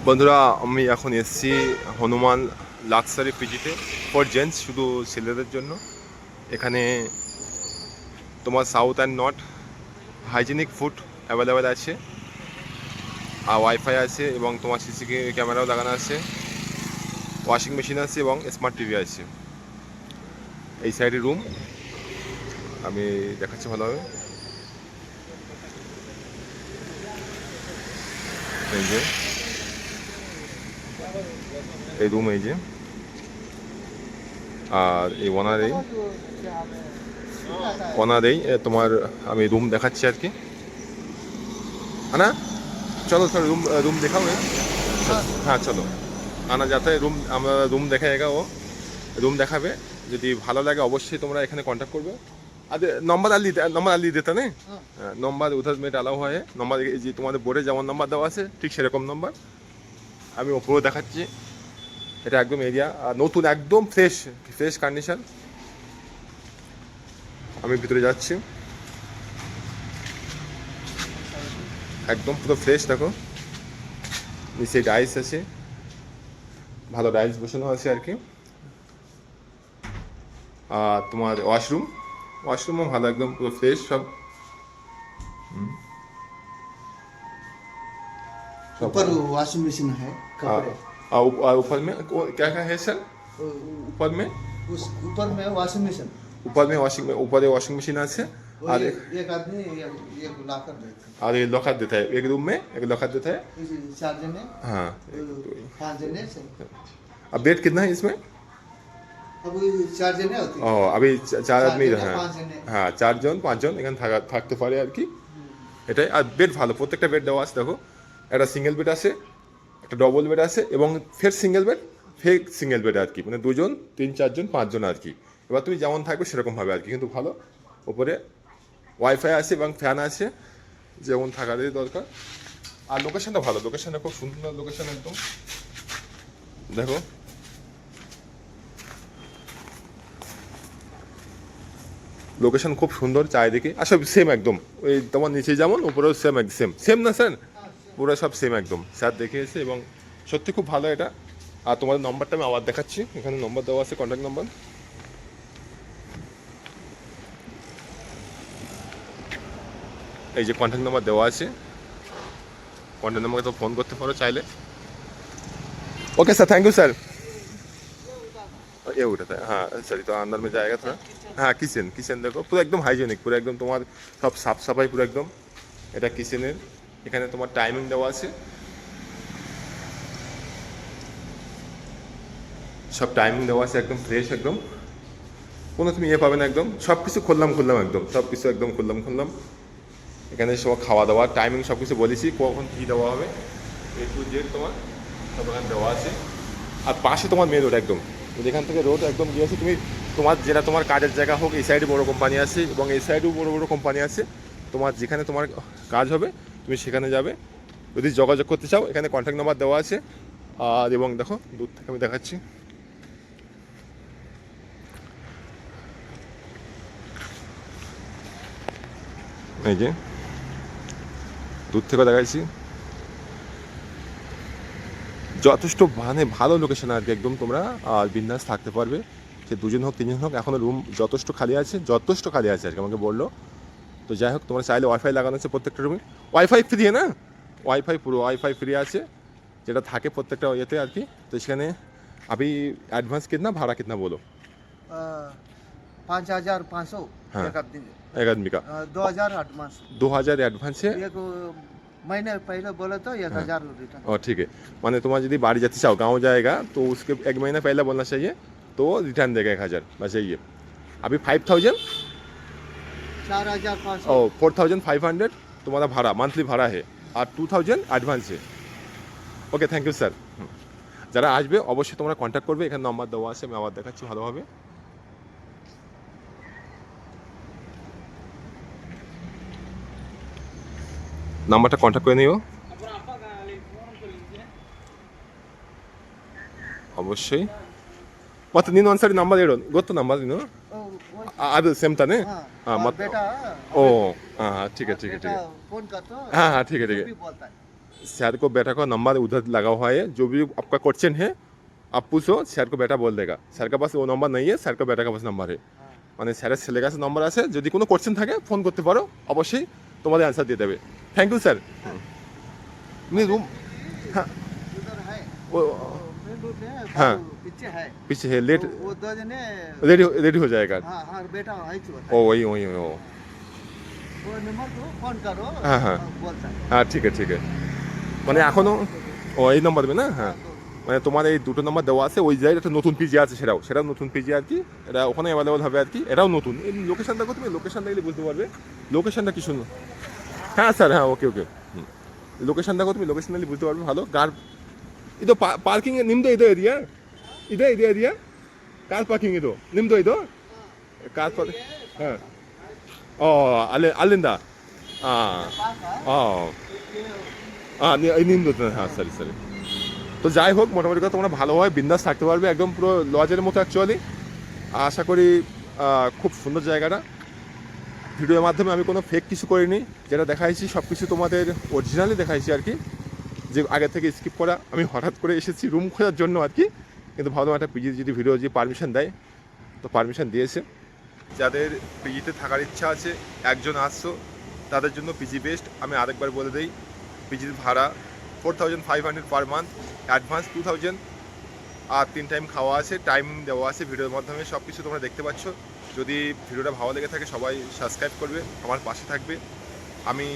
বন্ধুরা, আমি এখন এসেছি হনুমান লাক্সারি পিজিতে ফর জেন্টস, শুধু ছেলেদের জন্য। এখানে তোমার south and north hygienic food available আছে, আর ওয়াইফাই আছে, এবং তোমার সিসি ক্যামেরাও লাগানো আছে, ওয়াশিং মেশিন আছে এবং স্মার্ট টিভি আছে। এই সাইডে রুম আমি দেখাচ্ছি ভালোভাবে। এই যে এই রুম, এই যে, আর এই ওনারেই তোমার আমি রুম দেখাচ্ছি আর কি। আনা चलो थोड़ा रूम रूम दिखाओ है। हाँ चलो আনা যাতে রুম, আমরা রুম দেখে ও রুম দেখাবে। যদি ভালো লাগে অবশ্যই তোমরা এখানে কন্ট্যাক্ট করবে। আরে नंबर আলি देता नहीं, नंबर उधर में डाला हुआ है। नंबर যে তোমাদের বোর্ডে যেমন নাম্বার দেওয়া আছে ঠিক সেরকম নাম্বার। আমি ওপরে দেখাচ্ছি। এটা একদম এরিয়া নতুন, একদম ফ্রেশ ফ্রেশ কন্ডিশন। আমি ভিতরে যাচ্ছি, একদম পুরো ফ্রেশ। দেখো নিচে ডাইস আছে, ভালো ডাইস বসানো আছে আর কি। আর তোমার ওয়াশরুমও ভালো, একদম পুরো ফ্রেশ সব। ऊपर वॉशिंग मशीन है कपड़े। और ऊपर में क्या क्या है सर? ऊपर में उस ऊपर में वॉशिंग मशीन, ऊपर वॉशिंग मशीन আছে। और एक आदमी एक लॉकर देता और ये लॉकर देता है, एक रूम में एक लॉकर देता है। है, 4 जने हाँ, 5 जने से। अब बेड कितना है इसमें? अब 4 जने होते हैं। ও अभी 4 আদমি, জনে, হ্যাঁ 5 জনে। হ্যাঁ 4 জন 5 জন এখানে থাকতে পারে আর কি। এটাই। আর বেড ভালো, প্রত্যেকটা বেড দেওয়া আছে। দেখো একটা সিঙ্গেল বেড আছে, একটা ডবল বেড আছে, এবং ফের সিঙ্গেল বেড আর কি, মানে 2 জন 3 4 জন 5 জন আর কি। এবার তুমি যেমন থাকবে সেরকম হবে আর কি, কিন্তু ভালো। ওপরে ওয়াইফাই আছে এবং ফ্যান আছে, যেমন থাকারই দরকার। আর লোকেশনটা ভালো, লোকেশনটা খুব সুন্দর লোকেশন একদম। দেখো লোকেশন খুব সুন্দর, চারিদিকে আর সব সেম একদম। ওই তোমার নিচে যেমন উপরেও সেম সেম না স্যার, পুরো সব সেম একদম। স্যার দেখিয়েছে এবং সত্যি খুব ভালো এটা। আর তোমাদের নম্বরটা আমি আবার দেখাচ্ছি, এখানে নম্বর দেওয়া আছে, কন্ট্যাক্ট নম্বর। এই যে কন্ট্যাক্ট নাম্বার দেওয়া আছে, কন্ট্যাক্ট নাম্বারে তো ফোন করতে পারো চাইলে। Okay sir, thank you sir. ये उठा था, हाँ सर, तो अंदर में जाएगा थोड़ा। हाँ किचन देखो পুরো একদম হাইজেনিক, পুরো একদম তোমার সব সাফ সাফাই পুরো একদম। এটা কিচেনের, এখানে তোমার টাইমিং দেওয়া আছে, সব টাইমিং দেওয়া আছে, একদম ফ্রেশ একদম। কোনো তুমি ইয়ে পাবে না, একদম সব কিছু খুললাম একদম সব কিছু একদম খুললাম। এখানে সব খাওয়া দাওয়া টাইমিং সব কিছু বলেছি, কখন কী দেওয়া হবে A to Z তোমার সব এখানে দেওয়া আছে। আর পাশে তোমার মেন রোড একদম, যেখান থেকে রোড একদম গিয়েছে। তুমি তোমার যেটা তোমার কাজের জায়গা হোক, এই সাইডে বড় কোম্পানি আছে এবং এই সাইডেও বড় কোম্পানি আছে। তোমার যেখানে তোমার কাজ হবে তুমি সেখানে যাবে। যদি যোগাযোগ করতে চাও এখানে কন্ট্যাক্ট নাম্বার দেওয়া আছে। আর এবং দেখো দূর থেকে আমি দেখাচ্ছি, এই যে দূর থেকে দেখাচ্ছি, যথেষ্ট মানে ভালো লোকেশন আর কি একদম। তোমরা আর বিন্দাস থাকতে পারবে, সে 2 জন হোক 3 জন হোক। এখনও রুম যথেষ্ট খালি আছে আর কি, আমাকে বললো। তো যাই হোক, তোমরা চাইলে ওয়াইফাই লাগানো আছে প্রত্যেকটা রুমে। ওয়াইফাই ফ্রি না, ওয়াইফাই ফ্রি আছে, যেটা থাকে প্রত্যেকটা ইয়েতে আর কি। তো সেখানে अभी एडवांस कितना, भाड़ा कितना बोलो? 5500 हाँ। एक आदमी, एक आदमी का 2000 एडवांस। 2000 एडवांस है। एक महीने पहले बोले तो 1000 रिटर्न। और ठीक है, माने तुम्हारा यदि बाड़ी जाती चाहो, गाँव जाएगा तो उसके 1 महीना पहले बोलना चाहिए, तो रिटर्न देगा 1000। बस यही है। अभी 5000 4500 और 4500 तुम्हारा भाड़ा, मंथली भाड़ा है, और 2000 एडवांस है। ওকে, থ্যাংক ইউ স্যার। যারা আসবে অবশ্যই তোমরা কন্ট্যাক্ট করবে, এখানে নাম্বার দেওয়া আছে, আমি আবার দেখাচ্ছি ভালোভাবে। নাম্বারটা কন্ট্যাক্ট করে নিও অবশ্যই। ಮತ್ತೆ ನೀನು ಒಂದ್ಸರಿ ನಂಬರ್ ಹೇಳು, ಗೊತ್ತು ನಂಬರ್ ನೀನು? ಅದು ಸೇಮ್ ತಾನೇ? हाँ मत बेटा ओ हाँ ठीक है फोन कर तो हाँ ठीक है भी बोलता है। सर को बेटा का नंबर उधर लगा हुआ है, जो भी आपका क्वेश्चन है आप पूछो, सर को बेटा बोल देगा। सर के पास वो नंबर नहीं है, सर का बेटा का पास नंबर है, মানে স্যারের ছেলের কাছে নম্বর আছে, যদি কোনো কোশ্চেন থাকে ফোন করতে পারো, অবশ্যই তোমাদের অ্যান্সার দিয়ে দেবে। Thank you sir. তুমি रूम, हाँ उधर है वो मेन रोड में है, हाँ। बाबू पीछे है पीछे है, लेट वो दो जने रेडी हो जाएगा। हाँ हाँ बेटा है चो ओ वही वही वो, वो नंबर को फोन करो हाँ, हाँ। बोलता है হ্যাঁ ঠিক আছে, মানে এখনও ও এই নম্বর না, হ্যাঁ মানে তোমার এই দুটো নম্বর দেওয়া আছে, ওই জায়গায় একটা নতুন পিজি আছে, সেটাও নতুন পিজি আর কি, এটা ওখানে অ্যাভেলেবল হবে আর কি, এটাও নতুন। এই লোকেশনটা দেখো, তুমি লোকেশন দেখলে বুঝতে পারবে লোকেশনটা কি সুন্দর। হ্যাঁ স্যার, হ্যাঁ ওকে ওকে, লোকেশন দেখো, তুমি লোকেশন দেখলে বুঝতে পারবে ভালো। গার ಇದು ಪಾರ್ಕಿಂಗ್ ನಿಮ್ಮದು ಇದು ಇದೆಯಾ? ಇದೆ ಇದೆಯಾ ಕಾರ್ ಪಾರ್ಕಿಂಗ್ ಇದು ನಿಮ್ಮದು ಇದು ಕಾರ್ ಪಾರ್ಕ್? ಹಾಂ, ಓ ಅಲ್ಲಿಂದ ಹಾಂ ಹಾಂ হাঁ নিম্ন, হ্যাঁ সরি। তো যাই হোক, মোটামুটি কথা তোমরা ভালোভাবে বিন্দাস থাকতে পারবে, একদম পুরো লজের মতো অ্যাকচুয়ালি। আশা করি খুব সুন্দর জায়গাটা। ভিডিওর মাধ্যমে আমি কোনো ফেক কিছু করিনি, যেটা দেখাইছি সব কিছু তোমাদের অরিজিনালি দেখাইছি আর কি, যে আগে থেকে স্কিপ করা। আমি হঠাৎ করে এসেছি রুম খোঁজার জন্য আর কি, কিন্তু ভাবলাম একটা পিজি যদি ভিডিও যদি পারমিশন দেয়, তো পারমিশন দিয়েছে। যাদের পিজিতে থাকার ইচ্ছা আছে, একজন আসছো, তাদের জন্য পিজি বেস্ট। আমি আরেকবার বলে দিই, পিজির ভাড়া 4500 পার মান্থ, অ্যাডভান্স 2000, আর 3 টাইম খাওয়া আছে, টাইম দেওয়া আছে ভিডিওর মাধ্যমে, সব কিছু তোমরা দেখতে পাচ্ছ। যদি ভিডিওটা ভালো লেগে থাকে সবাই সাবস্ক্রাইব করবে, আমার পাশে থাকবে। আমি